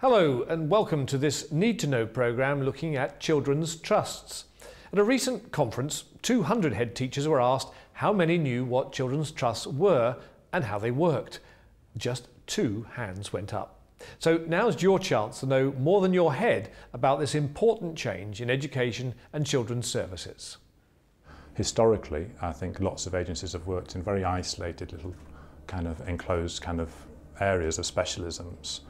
Hello and welcome to this Need to Know programme looking at children's trusts. At a recent conference, 200 head teachers were asked how many knew what children's trusts were and how they worked. Just 2 hands went up. So now's your chance to know more than your head about this important change in education and children's services. Historically, I think lots of agencies have worked in very isolated little kind of enclosed kind of areas of specialisms.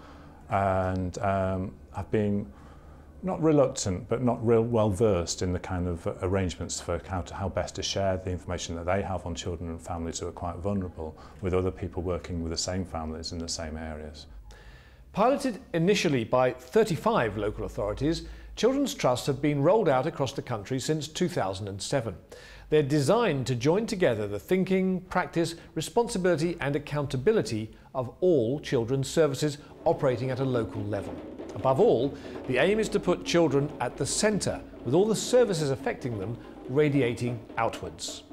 And I've been not reluctant but not real well versed in the kind of arrangements for how best to share the information that they have on children and families who are quite vulnerable with other people working with the same families in the same areas. Piloted initially by 35 local authorities, children's trusts have been rolled out across the country since 2007. They're designed to join together the thinking, practice, responsibility and accountability of all children's services operating at a local level. Above all, the aim is to put children at the centre, with all the services affecting them radiating outwards.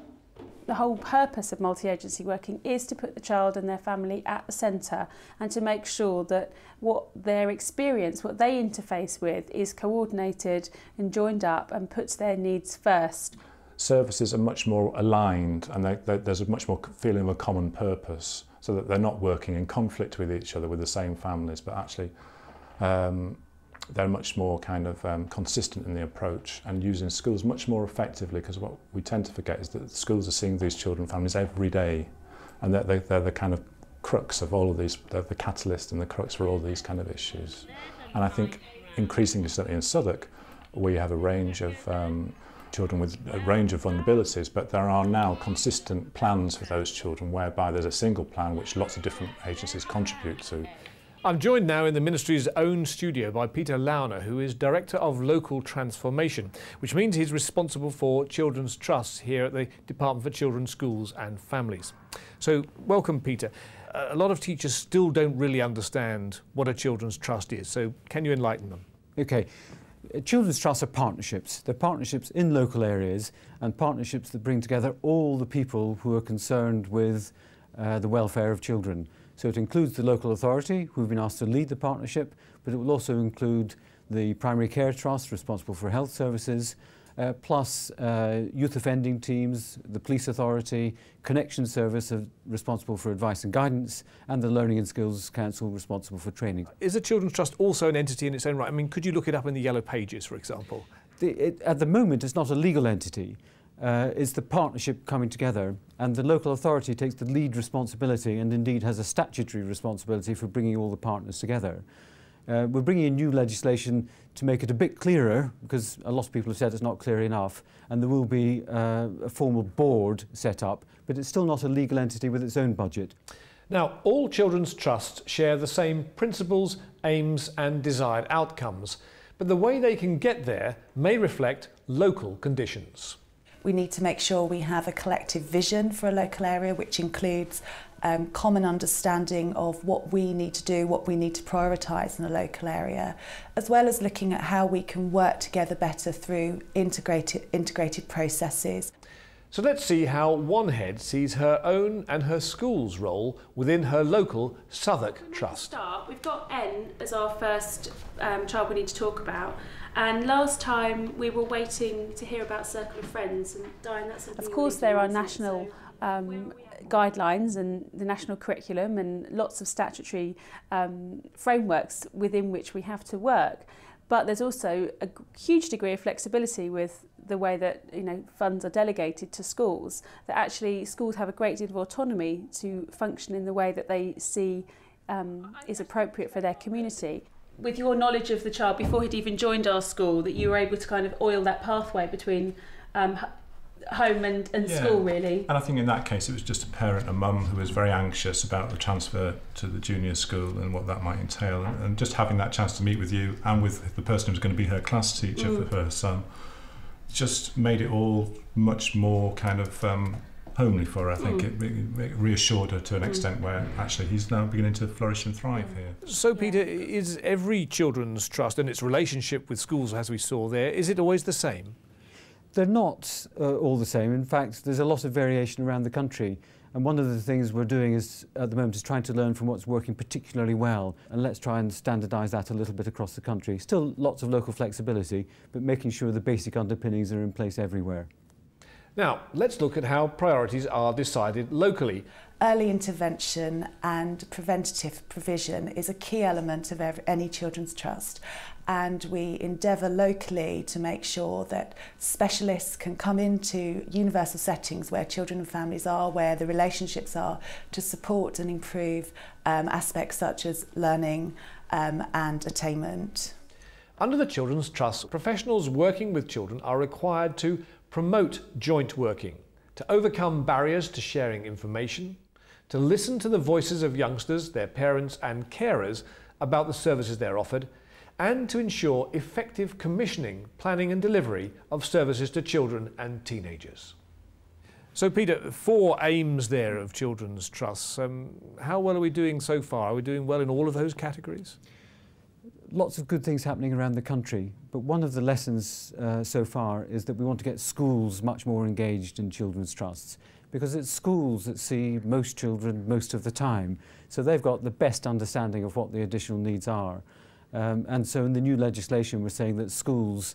The whole purpose of multi-agency working is to put the child and their family at the centre and to make sure that what their experience, what they interface with, is coordinated and joined up and puts their needs first. Services are much more aligned and there's a much more feeling of a common purpose, so that they're not working in conflict with each other with the same families, but actually they're much more kind of consistent in the approach and using schools much more effectively, because what we tend to forget is that schools are seeing these children and families every day, and they're the kind of crux of all of these, they're the catalyst and the crux for all these kind of issues. And I think increasingly, certainly in Southwark, we have a range of children with a range of vulnerabilities, but there are now consistent plans for those children whereby there's a single plan which lots of different agencies contribute to. I'm joined now in the Ministry's own studio by Peter Lauener, who is Director of Local Transformation, which means he's responsible for children's trusts here at the Department for Children, Schools and Families. So, welcome Peter. A lot of teachers still don't really understand what a children's trust is, so can you enlighten them? Okay. Children's trusts are partnerships. They're partnerships in local areas and partnerships that bring together all the people who are concerned with the welfare of children. So it includes the local authority, who've been asked to lead the partnership, but it will also include the primary care trust responsible for health services, plus youth offending teams, the police authority, connection service responsible for advice and guidance, and the Learning and Skills Council responsible for training. Is a children's trust also an entity in its own right? I mean, could you look it up in the Yellow Pages, for example? At the moment, it's not a legal entity. It's the partnership coming together, and the local authority takes the lead responsibility and indeed has a statutory responsibility for bringing all the partners together. We're bringing in new legislation to make it a bit clearer, because a lot of people have said it's not clear enough, and there will be a formal board set up, but it's still not a legal entity with its own budget. Now, all children's trusts share the same principles, aims and desired outcomes, but the way they can get there may reflect local conditions. We need to make sure we have a collective vision for a local area, which includes common understanding of what we need to do, what we need to prioritise in a local area, as well as looking at how we can work together better through integrated processes. So let's see how one head sees her own and her school's role within her local Southwark Trust. We've got N as our first child we need to talk about. And last time we were waiting to hear about Circle of Friends, and Diane, that's something. Of course, there are national guidelines and the national curriculum and lots of statutory frameworks within which we have to work. But there's also a huge degree of flexibility with the way that funds are delegated to schools, that actually schools have a great deal of autonomy to function in the way that they see is appropriate for their community. With your knowledge of the child before he'd even joined our school, that you were able to kind of oil that pathway between home and school, really. And I think in that case it was just a parent, a mum, who was very anxious about the transfer to the junior school and what that might entail, and just having that chance to meet with you and with the person who was going to be her class teacher for her son just made it all much more kind of homely for her. I think it reassured her to an extent where actually he's now beginning to flourish and thrive here. So Peter, is every children's trust and its relationship with schools, as we saw there, is it always the same? They're not all the same. In fact, there's a lot of variation around the country. And one of the things we're doing is, at the moment, is trying to learn from what's working particularly well, and let's try and standardise that a little bit across the country. Still lots of local flexibility, but making sure the basic underpinnings are in place everywhere. Now, let's look at how priorities are decided locally. Early intervention and preventative provision is a key element of any children's trust, and we endeavour locally to make sure that specialists can come into universal settings where children and families are, where the relationships are, to support and improve aspects such as learning and attainment. Under the Children's Trust, professionals working with children are required to promote joint working, to overcome barriers to sharing information, to listen to the voices of youngsters, their parents and carers about the services they're offered, and to ensure effective commissioning, planning and delivery of services to children and teenagers. So Peter, 4 aims there of Children's Trusts. How well are we doing so far? Are we doing well in all of those categories? Lots of good things happening around the country, but one of the lessons so far is that we want to get schools much more engaged in children's trusts, because it's schools that see most children most of the time, so they've got the best understanding of what the additional needs are. And so in the new legislation we're saying that schools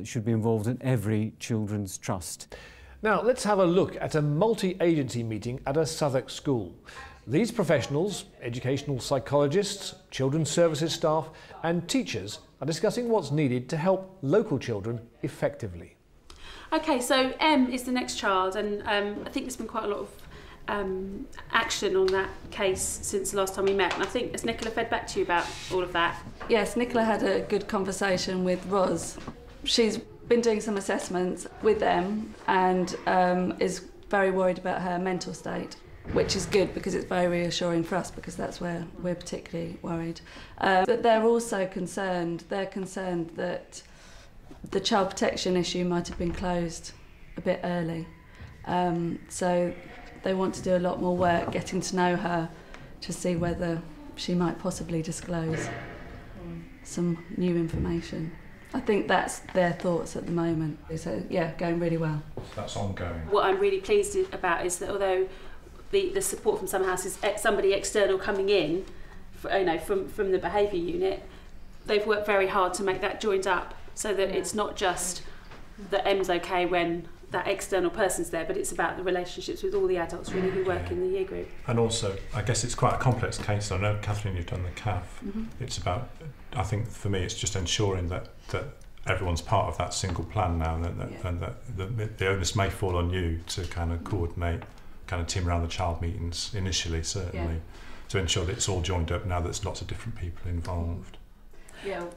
should be involved in every children's trust. Now let's have a look at a multi-agency meeting at a Southwark school. These professionals, educational psychologists, children's services staff and teachers are discussing what's needed to help local children effectively. Okay, so M is the next child, and I think there's been quite a lot of action on that case since the last time we met, and I think, has Nicola fed back to you about all of that? Yes, Nicola had a good conversation with Ros. She's been doing some assessments with them and is very worried about her mental state, which is good because it's very reassuring for us, because that's where we're particularly worried. But they're also concerned, that the child protection issue might have been closed a bit early. So they want to do a lot more work getting to know her to see whether she might possibly disclose some new information. I think that's their thoughts at the moment. So yeah, going really well. That's ongoing. What I'm really pleased about is that although the support from some houses, somebody external coming in, from the behaviour unit, they've worked very hard to make that joined up so that it's not just that M's okay when that external person's there, but it's about the relationships with all the adults really who work in the year group. And also, I guess it's quite a complex case. I know, Catherine, you've done the CAF. It's about, I think for me, it's just ensuring that everyone's part of that single plan now, and that the onus may fall on you to kind of coordinate, kind of team around the child meetings initially, certainly, to ensure that it's all joined up now that there's lots of different people involved.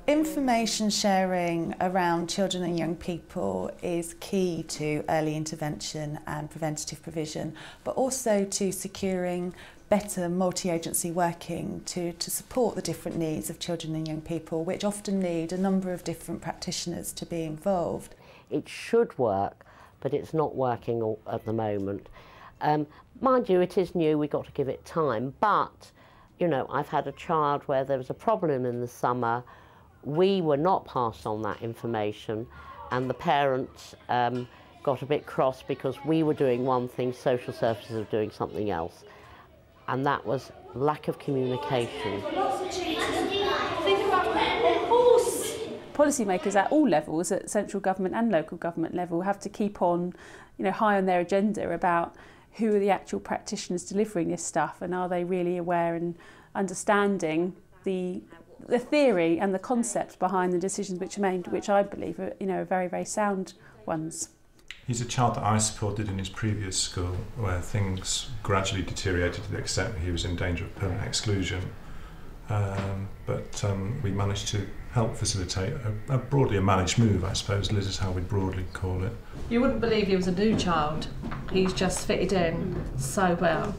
Information sharing around children and young people is key to early intervention and preventative provision, but also to securing better multi-agency working to support the different needs of children and young people, which often need a number of different practitioners to be involved. It should work, but it's not working at the moment. Mind you, it is new, we've got to give it time, but you know, I've had a child where there was a problem in the summer. We were not passed on that information, and the parents got a bit cross because we were doing one thing, social services were doing something else, and that was lack of communication. Policymakers at all levels, at central government and local government level, have to keep on, high on their agenda about who are the actual practitioners delivering this stuff, and are they really aware and understanding the theory and the concepts behind the decisions which are made, which I believe are, very, very sound ones. He's a child that I supported in his previous school, where things gradually deteriorated to the extent that he was in danger of permanent exclusion. But we managed to help facilitate a broadly a managed move, I suppose, Liz, is how we broadly call it. You wouldn't believe he was a new child. He's just fitted in so well.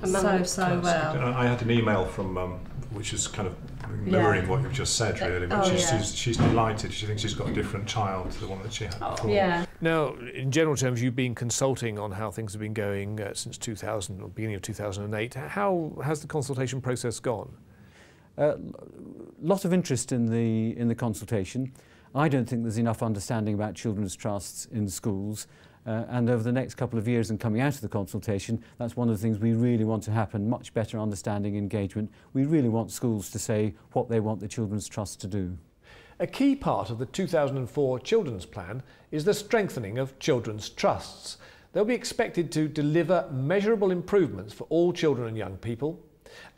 So well. I had an email from Mum, which is kind of mirroring what you've just said, really. But she's delighted. She thinks she's got a different child to the one that she had before. Yeah. Now, in general terms, you've been consulting on how things have been going since 2000, or beginning of 2008. How has the consultation process gone? Lot of interest in the consultation. I don't think there's enough understanding about children's trusts in schools, And over the next couple of years and coming out of the consultation, that's one of the things we really want to happen, much better understanding engagement. We really want schools to say what they want the Children's Trust to do. A key part of the 2004 Children's Plan is the strengthening of children's trusts. They'll be expected to deliver measurable improvements for all children and young people,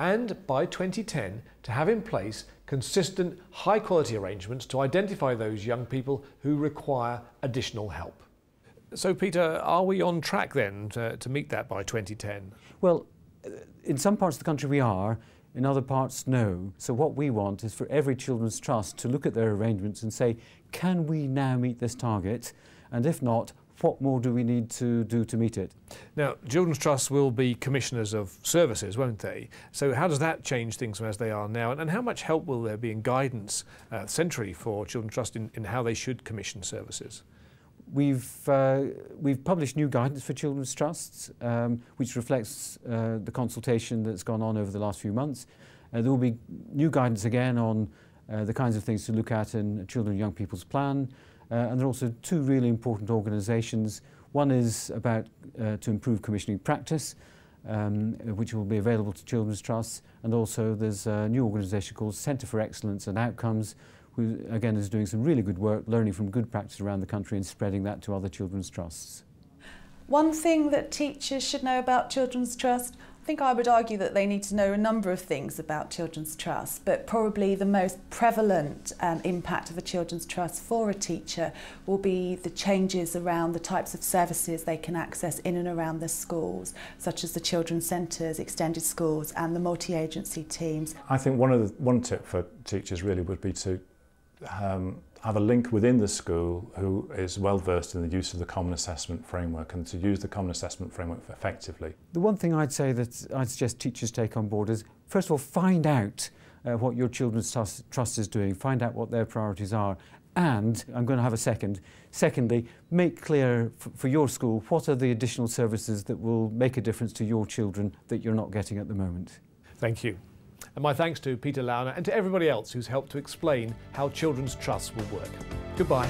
and by 2010 to have in place consistent high-quality arrangements to identify those young people who require additional help. So Peter, are we on track then to meet that by 2010? Well, in some parts of the country we are, in other parts no. So what we want is for every Children's Trust to look at their arrangements and say, can we now meet this target? And if not, what more do we need to do to meet it? Now, Children's Trusts will be commissioners of services, won't they? So how does that change things from as they are now? And how much help will there be in guidance centrally for Children's Trust in how they should commission services? We've published new guidance for Children's Trusts, which reflects the consultation that's gone on over the last few months. There will be new guidance again on the kinds of things to look at in a Children and Young People's Plan. And there are also two really important organisations. One is about to improve commissioning practice, which will be available to Children's Trusts. And also there's a new organisation called Centre for Excellence and Outcomes, who again is doing some really good work, learning from good practice around the country and spreading that to other Children's Trusts. One thing that teachers should know about Children's Trust, I think I would argue that they need to know a number of things about Children's Trust, but probably the most prevalent impact of a Children's Trust for a teacher will be the changes around the types of services they can access in and around their schools, such as the children's centres, extended schools and the multi-agency teams. I think one tip for teachers really would be to have a link within the school who is well versed in the use of the Common Assessment Framework and to use the Common Assessment Framework effectively. The one thing I'd say that I'd suggest teachers take on board is, first of all, find out what your Children's Trust is doing, find out what their priorities are, and I'm going to have a secondly, make clear for your school what are the additional services that will make a difference to your children that you're not getting at the moment. Thank you. And my thanks to Peter Lauener and to everybody else who's helped to explain how Children's Trusts will work. Goodbye.